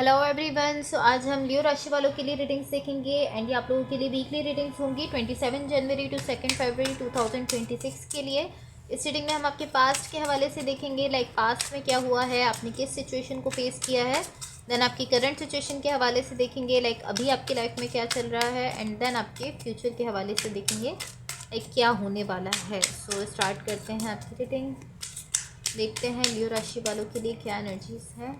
Hello everyone. सो आज हम लियो राशि वालों के लिए रीडिंग्स देखेंगे एंड ये आप लोगों के लिए वीकली रीडिंग्स होंगी 27 जनवरी टू 2 फरवरी 2026 के लिए। इस रीडिंग में हम आपके पास्ट के हवाले से देखेंगे, लाइक पास्ट में क्या हुआ है, आपने किस सिचुएशन को फेस किया है। देन आपकी करंट सिचुएशन के हवाले से देखेंगे, लाइक अभी आपकी लाइफ में क्या चल रहा है। एंड देन आपके फ्यूचर के हवाले से देखेंगे, लाइक क्या होने वाला है। सो स्टार्ट करते हैं आपकी रीडिंग। देखते हैं लियो राशि वालों के लिए क्या एनर्जीज है।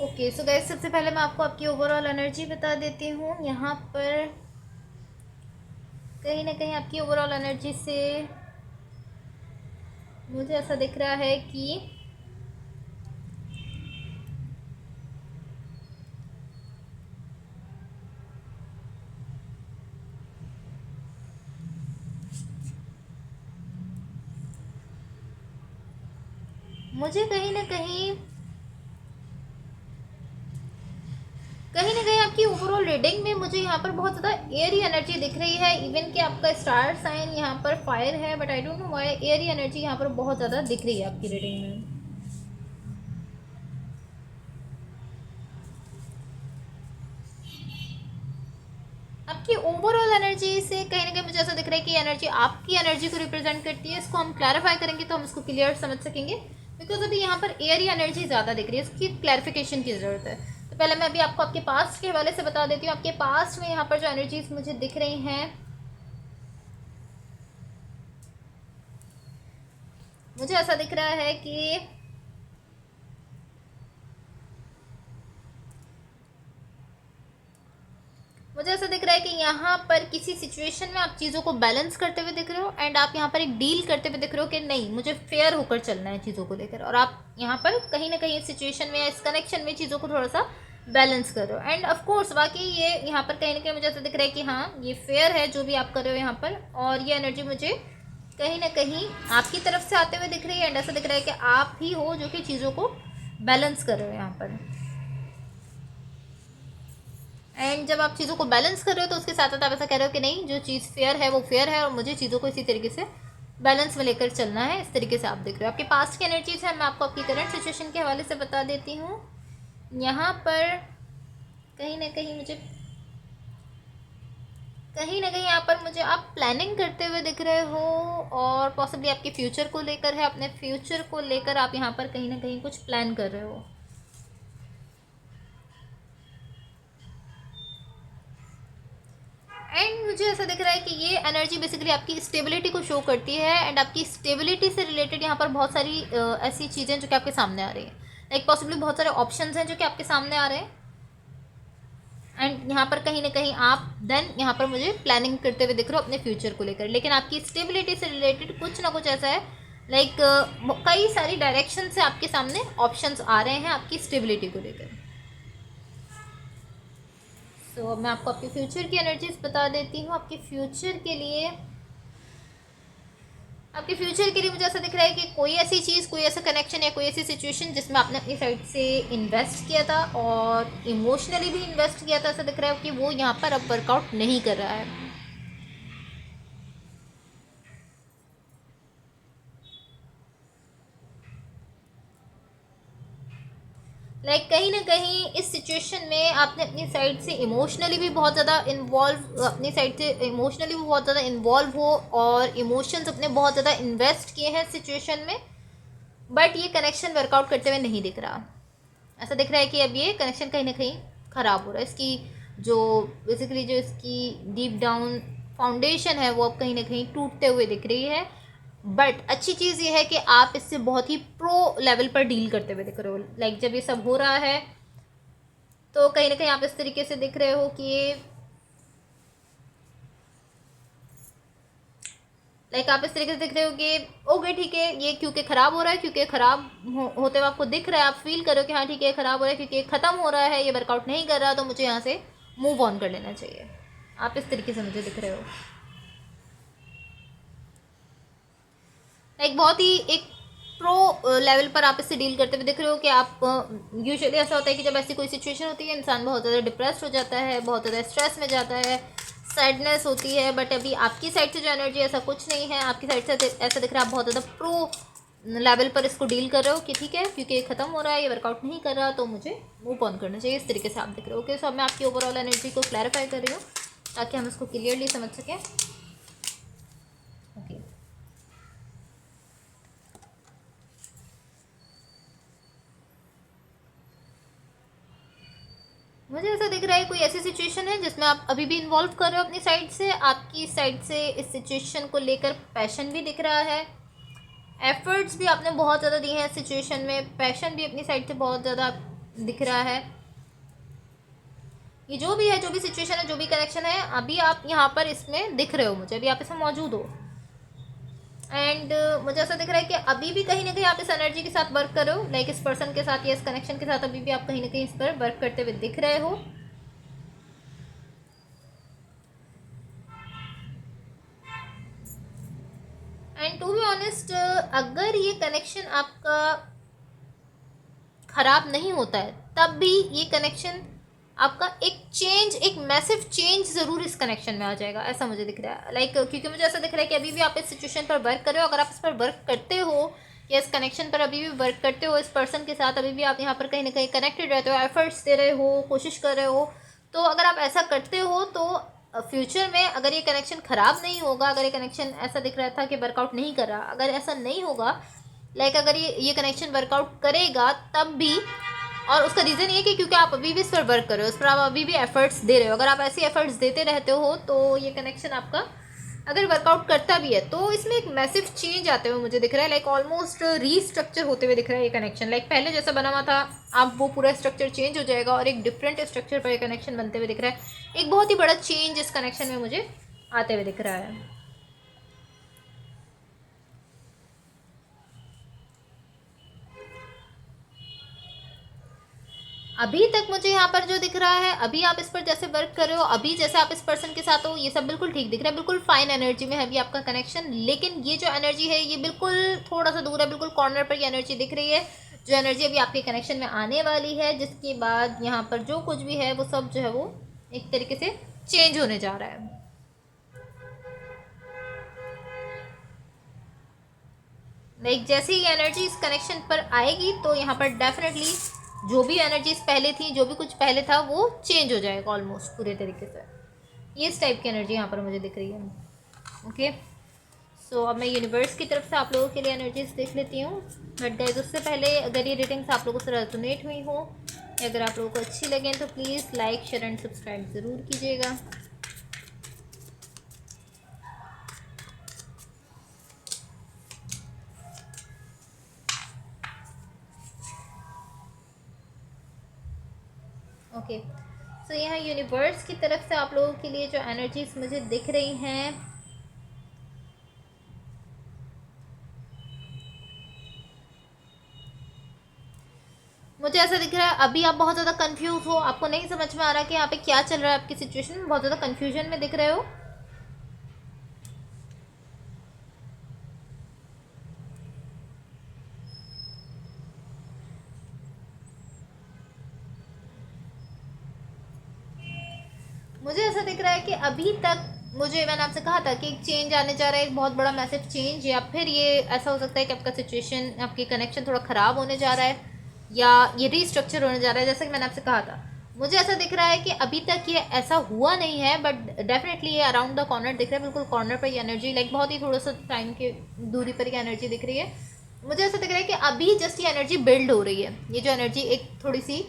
ओके सो गाइस, सबसे पहले मैं आपको आपकी ओवरऑल एनर्जी बता देती हूँ। यहाँ पर कहीं ना कहीं आपकी ओवरऑल एनर्जी से मुझे ऐसा दिख रहा है कि मुझे कहीं ना कहीं आपकी ओवरऑल रीडिंग में मुझे यहाँ पर बहुत ज़्यादा एयरी एनर्जी दिख रही है। इवन कि आपका स्टार साइन यहाँ पर फायर है, but I don't know why Airy energy यहाँ पर बहुत ज़्यादा दिख रही है आपकी रीडिंग में। आपकी ओवरऑल एनर्जी से कहीं ना कहीं मुझे ऐसा दिख रहा है कि एनर्जी आपकी एनर्जी को रिप्रेजेंट करती है। इसको हम क्लैरिफाई करेंगे तो हम इसको क्लियर समझ सकेंगे, बिकॉज अभी यहाँ पर एयरी एनर्जी ज़्यादा दिख रही है, इसकी क्लैरिफिकेशन की ज़रूरत है। तो पहले मैं अभी आपको आपके पास्ट के हवाले से बता देती हूँ। आपके पास्ट में यहाँ पर जो एनर्जीज मुझे दिख रही हैं, मुझे ऐसा दिख रहा है कि मुझे ऐसा दिख रहा है कि यहाँ पर किसी सिचुएशन में आप चीज़ों को बैलेंस करते हुए दिख रहे हो एंड आप यहाँ पर एक डील करते हुए दिख रहे हो कि नहीं, मुझे फेयर होकर चलना है चीज़ों को लेकर। और आप यहाँ पर कहीं ना कहीं इस सिचुएशन में या इस कनेक्शन में चीज़ों को थोड़ा सा बैलेंस कर रहे हो। एंड ऑफ कोर्स बाकी ये यहाँ पर कहीं ना कहीं मुझे ऐसा दिख रहा है कि हाँ, ये फेयर है जो भी आप कर रहे हो यहाँ पर। और ये एनर्जी मुझे कहीं ना कहीं आपकी तरफ से आते हुए दिख रही है एंड ऐसा दिख रहा है कि आप ही हो जो कि चीज़ों को बैलेंस कर रहे हो यहाँ पर। एंड जब आप चीज़ों को बैलेंस कर रहे हो तो उसके साथ साथ आप ऐसा कह रहे हो कि नहीं, जो चीज़ फेयर है वो फेयर है और मुझे चीज़ों को इसी तरीके से बैलेंस में लेकर चलना है। इस तरीके से आप देख रहे हो। आपके पास्ट की एनर्जीज है, मैं आपको आपकी करंट सिचुएशन के हवाले से बता देती हूँ। यहाँ पर कहीं ना कहीं यहाँ पर मुझे आप प्लानिंग करते हुए दिख रहे हो और पॉसिबली आपके फ्यूचर को लेकर है। अपने फ्यूचर को लेकर आप यहाँ पर कहीं ना कहीं कुछ प्लान कर रहे हो। एंड मुझे ऐसा दिख रहा है कि ये एनर्जी बेसिकली आपकी स्टेबिलिटी को शो करती है एंड आपकी स्टेबिलिटी से रिलेटेड यहाँ पर बहुत सारी ऐसी चीज़ें जो कि आपके सामने आ रही हैं। लाइक पॉसिबली बहुत सारे ऑप्शंस हैं जो कि आपके सामने आ रहे हैं एंड यहाँ पर कहीं ना कहीं आप देन यहाँ पर मुझे प्लानिंग करते हुए दिख रहे हो अपने फ्यूचर को लेकर। लेकिन आपकी स्टेबिलिटी से रिलेटेड कुछ ना कुछ ऐसा है, लाइक कई सारी डायरेक्शन से आपके सामने ऑप्शंस आ रहे हैं आपकी स्टेबिलिटी को लेकर। तो मैं आपको आपके फ्यूचर की एनर्जीज बता देती हूँ। आपके फ्यूचर के लिए मुझे ऐसा दिख रहा है कि कोई ऐसी चीज़, कोई ऐसा कनेक्शन या कोई ऐसी सिचुएशन जिसमें आपने अपनी साइड से इन्वेस्ट किया था और इमोशनली भी इन्वेस्ट किया था, ऐसा दिख रहा है कि वो यहाँ पर अब वर्कआउट नहीं कर रहा है। लाइक कहीं ना कहीं इस सिचुएशन में आपने अपनी साइड से इमोशनली भी बहुत ज़्यादा इन्वॉल्व हो और इमोशंस अपने बहुत ज़्यादा इन्वेस्ट किए हैं सिचुएशन में, बट ये कनेक्शन वर्कआउट करते हुए नहीं दिख रहा। ऐसा दिख रहा है कि अब ये कनेक्शन कहीं ना कहीं ख़राब हो रहा है। इसकी जो बेसिकली जो इसकी डीप डाउन फाउंडेशन है वो अब कहीं ना कहीं टूटते हुए दिख रही है। बट अच्छी चीज़ ये है कि आप इससे बहुत ही प्रो लेवल पर डील करते हुए दिख रहे हो। लाइक जब ये सब हो रहा है तो कहीं ना कहीं आप इस तरीके से दिख रहे हो कि लाइक आप इस तरीके से दिख रहे हो कि ओके ठीक है, ये क्योंकि ख़राब हो रहा है, क्योंकि ख़राब होते हुए आपको दिख रहा है, आप फील करो कि हाँ ठीक है ख़राब हो रहा है, क्योंकि ख़त्म हो रहा है, ये वर्कआउट नहीं कर रहा, तो मुझे यहाँ से मूव ऑन कर लेना चाहिए। आप इस तरीके से मुझे दिख रहे हो। एक बहुत ही एक प्रो लेवल पर आप इससे डील करते हुए दिख रहे हो कि आप यूजुअली ऐसा होता है कि जब ऐसी कोई सिचुएशन होती है इंसान बहुत ज़्यादा डिप्रेस्ड हो जाता है, बहुत ज़्यादा स्ट्रेस में जाता है, सैडनेस होती है। बट अभी आपकी साइड से जो एनर्जी ऐसा कुछ नहीं है, आपकी साइड से ऐसा दिख रहा है आप बहुत ज़्यादा प्रो लेवल पर इसको डील कर रहे हो कि ठीक है क्योंकि ये ख़त्म हो रहा है, ये वर्कआउट नहीं कर रहा तो मुझे मूव ऑन करना चाहिए। इस तरीके से आप दिख रहे हो। ओके, सो अब मैं आपकी ओवरऑल एनर्जी को क्लैरिफाई कर रही हूँ ताकि हम इसको क्लियरली समझ सकें। ओके, मुझे ऐसा दिख रहा है कोई ऐसी सिचुएशन है जिसमें आप अभी भी इन्वॉल्व कर रहे हो अपनी साइड से। आपकी साइड से इस सिचुएशन को लेकर पैशन भी दिख रहा है, एफर्ट्स भी आपने बहुत ज़्यादा दिए हैं इस सिचुएशन में, पैशन भी अपनी साइड से बहुत ज़्यादा दिख रहा है। ये जो भी है, जो भी सिचुएशन है, जो भी कनेक्शन है, अभी आप यहाँ पर इसमें दिख रहे हो मुझे, अभी आप इसमें मौजूद हो। एंड मुझे ऐसा दिख रहा है कि अभी भी कहीं ना कहीं आप इस एनर्जी के साथ वर्क कर रहे हो, लाइक इस पर्सन के साथ या इस कनेक्शन के साथ अभी भी आप कहीं ना कहीं इस पर वर्क करते हुए दिख रहे हो। एंड टू बी ऑनेस्ट, अगर ये कनेक्शन आपका खराब नहीं होता है तब भी ये कनेक्शन आपका एक चेंज, एक मैसिव चेंज ज़रूर इस कनेक्शन में आ जाएगा, ऐसा मुझे दिख रहा है। लाइक क्योंकि मुझे ऐसा दिख रहा है कि अभी भी आप इस सिचुएशन पर वर्क कर रहे हो। अगर आप इस पर वर्क करते हो या इस कनेक्शन पर अभी भी वर्क करते हो, इस पर्सन के साथ अभी भी आप यहाँ पर कहीं ना कहीं कनेक्टेड रहते हो, एफर्ट्स दे रहे हो, कोशिश कर रहे हो, तो अगर आप ऐसा करते हो तो फ्यूचर में अगर ये कनेक्शन ख़राब नहीं होगा, अगर ये कनेक्शन ऐसा दिख रहा था कि वर्कआउट नहीं कर रहा, अगर ऐसा नहीं होगा, लाइक अगर ये कनेक्शन वर्कआउट करेगा तब भी, और उसका रीज़न ये कि क्योंकि आप अभी भी इस पर वर्क कर रहे हो, इस पर आप अभी भी एफर्ट्स दे रहे हो। अगर आप ऐसी एफर्ट्स देते रहते हो तो ये कनेक्शन आपका अगर वर्कआउट करता भी है तो इसमें एक मैसिव चेंज आते हुए मुझे दिख रहा है, लाइक ऑलमोस्ट रीस्ट्रक्चर होते हुए दिख रहा है ये कनेक्शन। लाइक पहले जैसा बना हुआ था अब वो पूरा स्ट्रक्चर चेंज हो जाएगा और एक डिफरेंट स्ट्रक्चर पर ये कनेक्शन बनते हुए दिख रहा है। एक बहुत ही बड़ा चेंज इस कनेक्शन में मुझे आते हुए दिख रहा है। अभी तक मुझे यहाँ पर जो दिख रहा है, अभी आप इस पर जैसे वर्क कर रहे हो, अभी जैसे आप इस पर्सन के साथ हो, ये सब बिल्कुल ठीक दिख रहा है, बिल्कुल फाइन एनर्जी में है अभी आपका कनेक्शन। लेकिन ये जो एनर्जी है ये बिल्कुल थोड़ा सा दूर है, बिल्कुल कॉर्नर पर ये एनर्जी दिख रही है, जो एनर्जी अभी आपके कनेक्शन में आने वाली है, जिसके बाद यहाँ पर जो कुछ भी है वो सब जो है वो एक तरीके से चेंज होने जा रहा है। लाइक जैसे ही एनर्जी इस कनेक्शन पर आएगी तो यहाँ पर डेफिनेटली जो भी एनर्जीज पहले थी, जो भी कुछ पहले था वो चेंज हो जाएगा ऑलमोस्ट पूरे तरीके से। ये इस टाइप की एनर्जी यहाँ पर मुझे दिख रही है। ओके, सो अब मैं यूनिवर्स की तरफ से आप लोगों के लिए एनर्जीज देख लेती हूँ। बट गाइस उससे पहले अगर ये रीडिंग्स आप लोगों से रेजोनेट हुई हो या अगर आप लोगों को अच्छी लगें तो please like, share and subscribe ज़रूर कीजिएगा। ओके, सो यहाँ यूनिवर्स की तरफ से आप लोगों के लिए जो एनर्जीज मुझे दिख रही हैं, मुझे ऐसा दिख रहा है अभी आप बहुत ज़्यादा कंफ्यूज हो, आपको नहीं समझ में आ रहा कि यहाँ पे क्या चल रहा है आपकी सिचुएशन में, बहुत ज़्यादा कंफ्यूजन में दिख रहे हो। मुझे ऐसा दिख रहा है कि अभी तक मैंने आपसे कहा था कि एक चेंज आने जा रहा है, एक बहुत बड़ा मैसिव चेंज, या फिर ये ऐसा हो सकता है कि आपका सिचुएशन, आपकी कनेक्शन थोड़ा ख़राब होने जा रहा है या ये रीस्ट्रक्चर होने जा रहा है, जैसा कि मैंने आपसे कहा था। मुझे ऐसा दिख रहा है कि अभी तक ये ऐसा हुआ नहीं है बट डेफिनेटली ये अराउंड द कॉर्नर दिख रहा है, बिल्कुल कॉर्नर पर ये एनर्जी, लाइक बहुत ही थोड़ा सा टाइम की दूरी पर ये एनर्जी दिख रही है। मुझे ऐसा दिख रहा है कि अभी जस्ट ये एनर्जी बिल्ड हो रही है, ये जो एनर्जी एक थोड़ी सी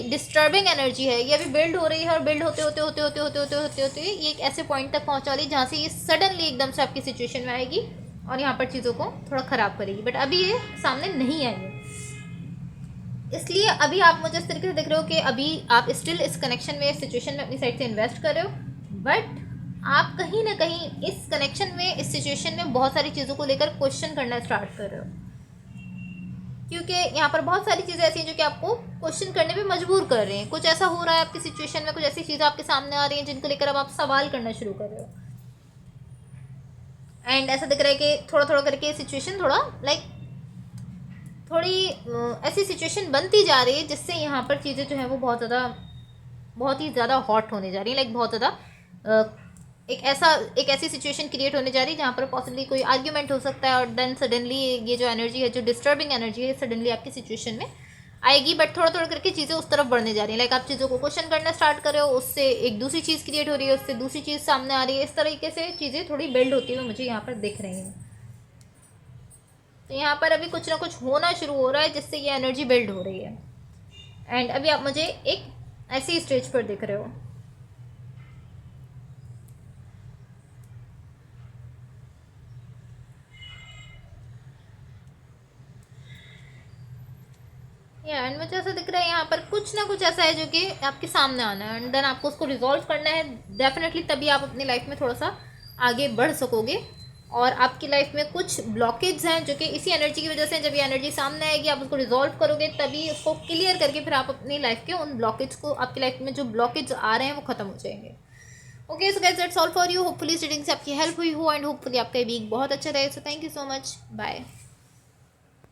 डिस्टर्बिंग एनर्जी है, ये अभी बिल्ड हो रही है और बिल्ड होते होते होते होते होते होते होते होते ये एक ऐसे पॉइंट तक पहुंचा रही जहाँ से ये सडनली एकदम से आपकी सिचुएशन में आएगी और यहाँ पर चीज़ों को थोड़ा ख़राब करेगी। बट अभी ये सामने नहीं आएंगे, इसलिए अभी आप मुझे इस तरीके से देख रहे हो कि अभी आप स्टिल इस कनेक्शन में, इस सिचुएशन में अपनी साइड से इन्वेस्ट कर रहे हो, बट आप कहीं ना कहीं इस कनेक्शन में, इस सिचुएशन में बहुत सारी चीज़ों को लेकर क्वेश्चन करना स्टार्ट कर रहे हो। क्योंकि यहाँ पर बहुत सारी चीज़ें ऐसी हैं जो कि आपको क्वेश्चन करने पे मजबूर कर रहे हैं। कुछ ऐसा हो रहा है आपकी सिचुएशन में, कुछ ऐसी चीज़ें आपके सामने आ रही हैं जिनको लेकर अब आप सवाल करना शुरू कर रहे हो। एंड ऐसा दिख रहा है कि थोड़ा थोड़ा करके सिचुएशन थोड़ा लाइक थोड़ी ऐसी सिचुएशन बनती जा रही है जिससे यहाँ पर चीज़ें जो है वो बहुत ही ज़्यादा हॉट होने जा रही है। लाइक बहुत ज़्यादा एक ऐसी सिचुएशन क्रिएट होने जा रही है जहाँ पर पॉसिबली कोई आर्ग्यूमेंट हो सकता है और देन सडनली ये जो एनर्जी है, जो डिस्टर्बिंग एनर्जी है, सडनली आपकी सिचुएशन में आएगी। बट थोड़ा थोड़ा करके चीज़ें उस तरफ बढ़ने जा रही हैं। लाइक आप चीज़ों को क्वेश्चन करना स्टार्ट कर रहे हो, उससे एक दूसरी चीज़ क्रिएट हो रही है, उससे दूसरी चीज़ सामने आ रही है। इस तरीके से चीज़ें थोड़ी बिल्ड होती हुई मुझे यहाँ पर दिख रही हैं। तो यहाँ पर अभी कुछ ना कुछ होना शुरू हो रहा है जिससे ये एनर्जी बिल्ड हो रही है। एंड अभी आप मुझे एक ऐसी स्टेज पर दिख रहे हो। एंड मुझे ऐसा दिख रहा है यहाँ पर कुछ ना कुछ ऐसा है जो कि आपके सामने आना है एंड देन आपको उसको रिजॉल्व करना है डेफिनेटली। तभी आप अपनी लाइफ में थोड़ा सा आगे बढ़ सकोगे। और आपकी लाइफ में कुछ ब्लॉकेज हैं जो कि इसी एनर्जी की वजह से, जब ये एनर्जी सामने आएगी आप उसको रिजॉल्व करोगे तभी उसको क्लियर करके फिर आप अपनी लाइफ के उन ब्लॉकेज को, आपकी लाइफ में जो ब्लॉकेज आ रहे हैं वो खत्म हो जाएंगे। Okay so guys that's all for you. Hopefully इस रीडिंग से आपकी हेल्प हुई हो एंड होपफुली आपका वीक बहुत अच्छा रहे। So thank you so much, bye.